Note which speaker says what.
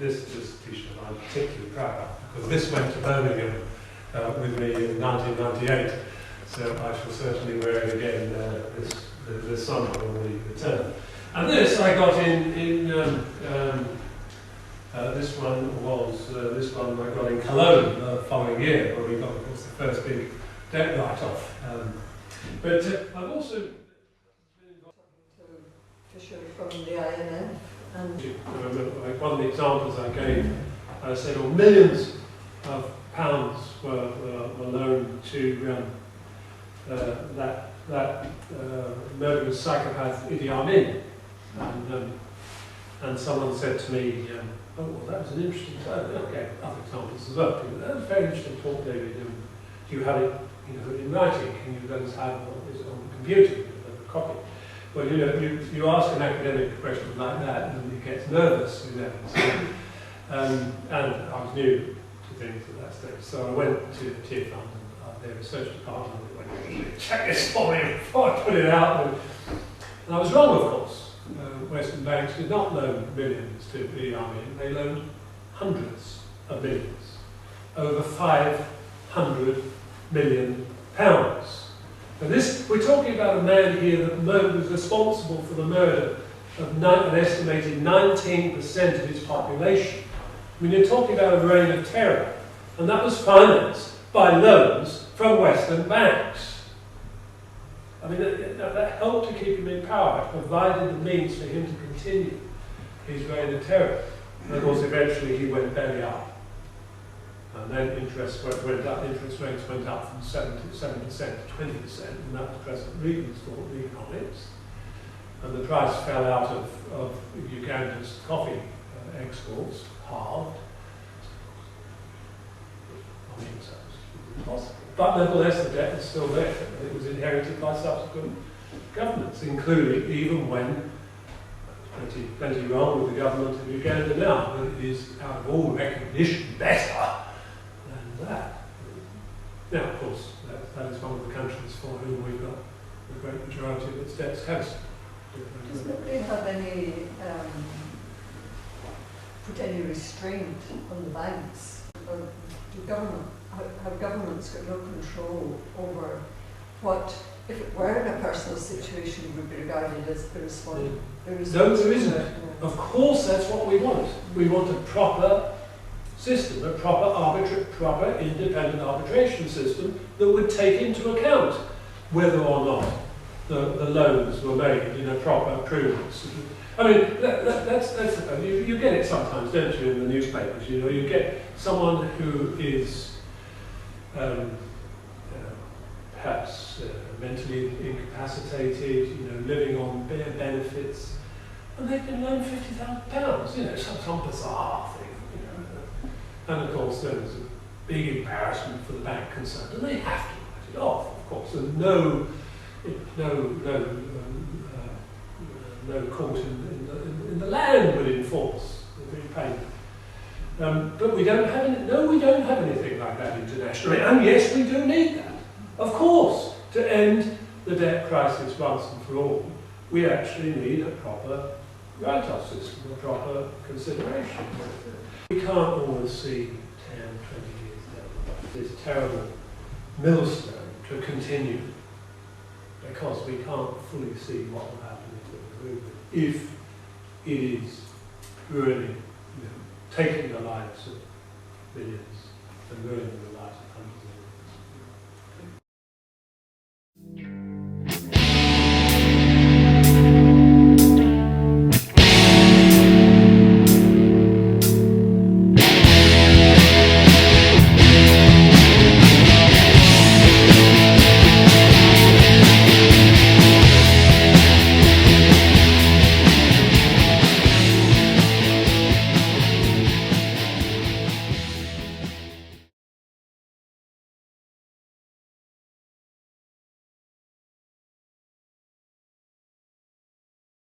Speaker 1: this T-shirt I'm particularly proud of, because this went to Birmingham with me in 1998, so I shall certainly wear it again this summer when we return. And this I got this one I got in Cologne the following year, where we got, of course, the first big debt write-off. But I've also been involved
Speaker 2: to Fisher from the IMF. And
Speaker 1: like one of the examples I gave, I said, well, millions of pounds were loaned to that murderous psychopath Idi Amin, and someone said to me, "Oh, well, that was an interesting talk." Okay, other examples as well. That was a very interesting talk, David. Do you have it, in writing? Can you let us have it on the computer, a copy? Well, you ask an academic question like that, and he gets nervous, So, and I was new to things at that stage, so I went to the Tier Fund and their research department and went, check this for me before I put it out. And I was wrong, of course. Western banks did not loan millions to Idi Amin, they loaned hundreds of millions, over £500 million. And we're talking about a man here that was responsible for the murder of an estimated 19% of his population. I mean, you're talking about a reign of terror, and that was financed by loans from Western banks. I mean, that helped to keep him in power. It provided the means for him to continue his reign of terror. And of course, eventually he went belly up. And then interest rates went up from 7% to 20%, and that was President Reagan's fault, the economics. And the price fell out of Uganda's coffee exports, halved. I mean, so it was impossible. But nevertheless, the debt is still there. It was inherited by subsequent governments, including even when plenty wrong with the government of Uganda now, but it is out of all recognition better than that. Now, of course, that is one of the countries for whom we've got the great majority of its debts housed.
Speaker 2: Does nobody have any put any restraint on the banks? Or have governments got no control over what, if it were in a personal situation, would be regarded as irresponsible?
Speaker 1: No, there isn't. Of course, that's what we want. We want a proper system, a proper independent arbitration system that would take into account whether or not the loans were made in a proper prudence. I mean, you get it sometimes, don't you, in the newspapers? You get someone who is perhaps mentally incapacitated, living on bare benefits, and they've been loaned £50,000, some bizarre thing, And of course, there was a big embarrassment for the bank concerned, and they have to write it off, of course, and no court in the land would enforce the repayment. But we don't have anything like that internationally, and yes, we do need that. Of course, to end the debt crisis once and for all, we actually need a proper write-off system, a proper consideration. We can't always see 10, 20 years down this terrible millstone to continue, because we can't fully see what will happen if it is really taking the lives of millions and ruining the lives of hundreds of millions.